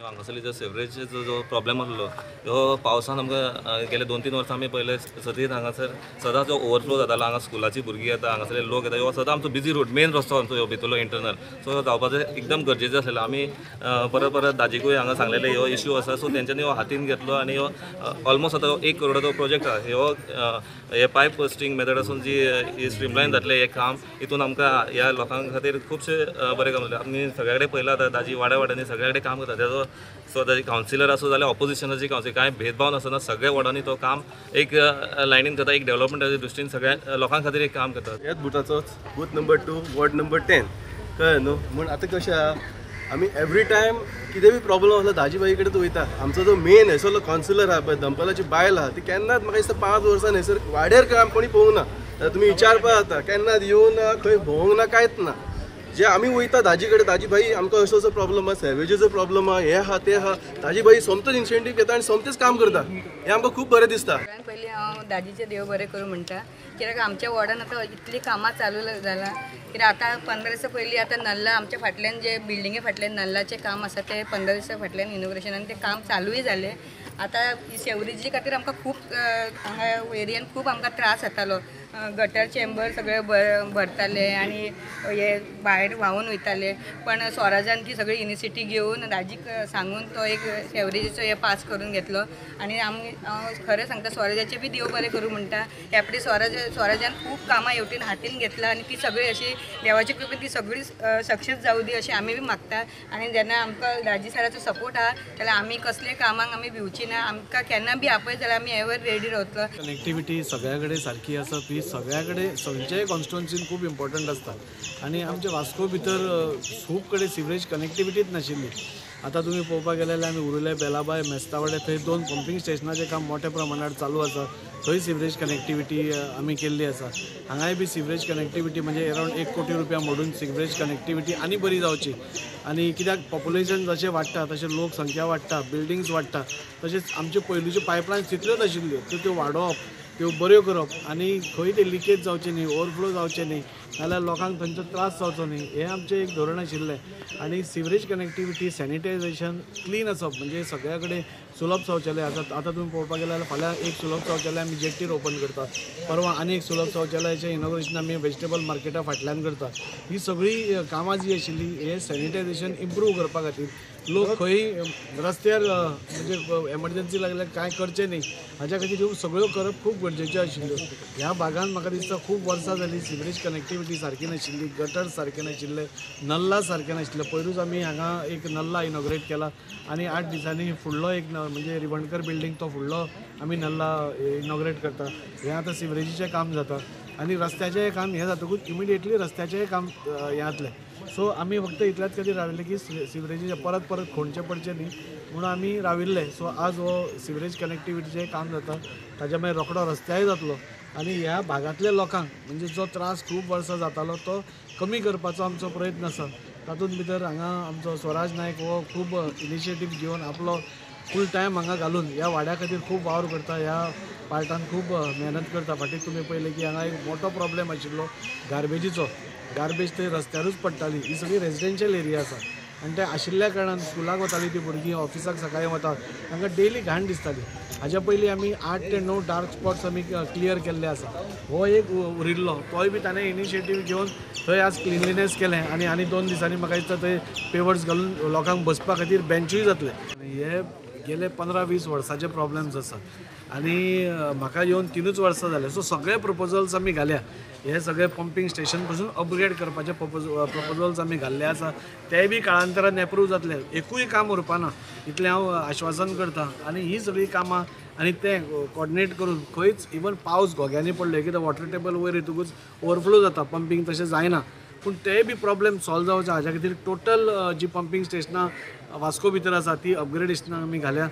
हांगासरली जो सेवरेजचो जो प्रॉब्लेम आसलो ह्यो पावसान आमकां गेले 2-3 वर्सां आमी पयले सतत हांगासर सदांच जो ओवरफ्लो जातालो। हांगा स्कुलाची भुरगीं येता, हांगासरले लोक येता, ह्यो सदां आमचो बिजी रोड, मेन रस्तो आमचो ह्यो भितरलो इंटरनल, सो जावपाचो एकदम गरजेचें आसलेलें। आमी परत परत दाजीकूय हांगा सांगलेलें ह्यो इश्यू आसा, सो तेंच्यांनी हो हातीन घेतलो आनी ह्यो ऑलमोस्ट आतां 1 करोडाचो प्रोजेक्ट आसा। ह्यो हे पायप बस्टिंग मेथडासून जी स्ट्रीमलायन जातलें हें काम, हितून आमकां ह्या लोकां खातीर खुबशे बरें काम जालें। आमी सगळे कडेन पयलां आतां दाजी वाड्या वाड्यांनी सगळे कडेन काम करता, तेजो सो ताजी कावन्सिलर आसूं जाल्यार ऑपोजिशनाची कावन्सिलर, कांय भेदभाव नासतना सगळे वॉर्डांनी तो काम एक लायनीन करता, एक डेव्हलपमेंटाच्या दृश्टीन सगळ्या लोकां खातीर एक काम करता। ह्याच बुथाचोच बूथ नंबर 2 वॉर्ड नंबर 10 कळ्ळें न्हू। म्हूण आतां कशें आहा, आमी एवरी टायम कितें बी प्रॉब्लम आसलो दाजीबाई कडेन वयता। आमचो जो मेन हयसरलो कावन्सिलर आहा पळय, दंपलाची बायल आहा, ती केन्नाच म्हाका दिसता 5 वर्सान हयसर वाड्यार काम कोणी पळोवंक ना। जाल्यार तुमी विचारपा जाता, केन्नाच येवंक ना, खंय भोंवंक ना, कांयच ना। जे आमी वयता दाजी कडेन, दाजी भाई आमकां असो प्रॉब्लम आहा, सॅवेजीचो प्रॉब्लम आहा, हे आहा ते आहा, दाजी भाई सोमतोच इनिशिएटीव घेता आनी सोमतेच काम करता। हें आमकां खूब बरें दिसता। पयलीं हांव दाजीचे देव बरें करूं म्हणटा, कित्याक आमच्या वॉर्डान आतां इतलीं कामां चालू जाला। कित्याक आतां 15 दिसां पयलीं आतां नल्ला आमच्या फाटल्यान जे बिल्डिंगे फाटल्यान नल्लाचें काम आसा ते 15 दिसां फाटल्यान इनॉग्रेशनान ते काम चालूय जालें। आतां सेवरेजी खातीर आमकां खूब हांगा एरियान खूब आमकां त्रास जातालो। गटर चेंबर सगळे भरताले आनी हे भायर व्हांवून वयताले, पण स्वराजान ती सगळी इनिशिएटीव घेवन दाजीक सांगून तो एक सेवरेजीचो हे पास करून घेतलो। आनी हांव खरें सांगता, स्वराजाचे बी देव बरें करूं म्हणटा। ह्या फावटी स्वराजान खूब कामां हेवटेन हातीन घेतला आनी ती सगळी अशी देवाचे कृपेन ती सगळी सक्सेस जावं दी अशी आमी बी मागता। आनी जेन्ना आमकां दाजी सराचो सपोर्ट आहा जाल्यार आमी कसले कामाक आमी भिवची ना। आमकां केन्ना बी आपय जाल्यार आमी एवर रेडी रावतलो। कनेक्टिविटी सगळ्या कडेन सारकी आसा, ती सगळ्या कडेन खंयच्याय कॉन्स्टिट्युएन्सीन खूब इम्पॉर्टंट आसता। आनी आमच्या वास्को भितर खूब कडेन सिवरेज कनेक्टिविटीच नाशिल्ली। आतां तुमी पळोवपाक गेले जाल्यार आमी उरुले, बेलाबाय, मेस्तावाडे थंय 2 पंपिंग स्टेशनाचें काम मोठ्या प्रमाणात चालू आसा। थंय सिवरेज कनेक्टिविटी आमी केल्ली आसा। हांगाय बी सिवरेज कनेक्टिविटी म्हणजे अरावंड 1 कोटी रुपया मोडून सिवरेज कनेक्टिविटी आनी बरी जावची। आनी कित्याक पॉप्युलेशन जशें वाडटा तशें लोकसंख्या वाडटा, बिल्डिंग्स वाडटा, तशेंच आमच्यो पयलींच्यो पायपलायन्स तितल्योच आशिल्ल्यो, त्यो वाडोवप, त्यो बऱ्यो करप आनी खंय ते लिकेज जावचे न्ही, ओवरफ्लो जावचे न्ही, नाल्यार लोकांक थंयचो त्रास जावचो न्ही, हें आमचें एक धोरण आशिल्लें। आनी सिवरेज कनेक्टिविटी, सॅनिटायझेशन, क्लीन आसप, म्हणजे सगळ्या कडेन सुलभ शौचालय आतां तुमी पळोवपाक गेले जाल्यार फाल्यां एक सुलभ शौचालय आमी जेट्टीर ओपन करतात, परवा आनी एक सुलभ शौचालयाचें इनॉग्रेशन आमी वेजिटेबल मार्केटा फाटल्यान करतात। ही सगळी कामां जी आशिल्ली हे सॅनिटायझेशन इम्प्रूव करपा खातीर लोक खंय रस्त्यार म्हणजे एमर्जन्सी लागल्यार कांय करचें न्ही, हाच्या खातीर ह्यो सगळ्यो करप खूब गरजेच्यो आशिल्ल्यो। ह्या भागान म्हाका दिसता खूब वर्सां जालीं सिवरेज कनेक्टिविटी सारकी नाशिल्ली, गटर सारके नाशिल्ले, नल्ला सारके नाशिल्ले। पयरूच आमी हांगा एक नल्ला इनॉग्रेट केला आनी 8 दिसांनी फुडलो एक म्हणजे रिवणकर बिल्डींग तो फुडलो आमी नल्ला इनॉग्रेट करता। हें आतां सिवरेजीचें काम जाता आनी रस्त्याचें काम हें जातकूच इमिडिएटली रस्त्याचेंय काम हें जातलें। सो आमी फक्त इतल्याच खातीर राविल्ले की सिवरेजीचे परत खोडचें पडचें न्ही म्हणून आमी राविल्ले। सो आज हो सिवरेज कनेक्टिविटीचें काम जाता, ताच्या मागीर रोखडो रस्त्याय जातलो आनी ह्या भागांतल्या लोकांक म्हणजे जो त्रास खूब वर्सां जातालो तो कमी करपाचो आमचो प्रयत्न आसा। तातूंत भितर हांगा आमचो स्वराज नायक हो खूब इनिशिएटीव घेवन आपलो फूल टायम हांगा घालून ह्या वाड्या खातीर खूब वावर करता, ह्या पार्टान खूब मेहनत करता। फाटीं तुमी पळयलें की हांगा एक मोठो प्रॉब्लेम आशिल्लो गार्बेजीचो, गार्बेज थंय रस्त्यारूच पडटाली। ही सगळी रेजिडेन्शियल एरिया आसा आनी ते आशिल्ल्या कारणान स्कुलाक वतालीं तीं भुरगीं, ऑफिसाक सकाळीं वतात, तांकां डेली घाण दिसताली। हाच्या पयलीं आमी 8 ते 9 डार्क स्पॉट्स आमी क्लियर केल्ले आसा। हो एक उरिल्लो, तोय बी ताणें इनिशिएटीव घेवन थंय आज क्लिनलीनेस केलें आनी 2 दिसांनी म्हाका दिसता थंय पेवर्स घालून लोकांक बसपा खातीर बेंचूय जातले। हे गेले 15-20 वर्साचे प्रॉब्लेम्स आसा आनी म्हाका येवन 3 वर्सां जाले। सो सगळे प्रपोजल्स आमी घाल्या, हे सगळे पंपिंग स्टेशन पासून अपग्रेड करपाचे प्रपोजल्स आमी घाल्ले आसा, तेय बी काळांतरान एप्रूव जातले। एकूय काम उरपाना इतलें हांव आश्वासन करतां। आनी ही सगळी कामां आनी तें कॉर्डिनेट करून खंयच इवन पावस घोग्यांनी पडले कित्याक वॉटर टेबल वयर येतकूच ओवरफ्लो जाता, पंपिंग तशें जायना, पूण तेय बी प्रॉब्लेम सॉल्व जावचे हाच्या खातीर टोटल जी पंपिंग स्टेशनां वास्को भितर आसा ती अपग्रेडेशनाक आमी घाल्या।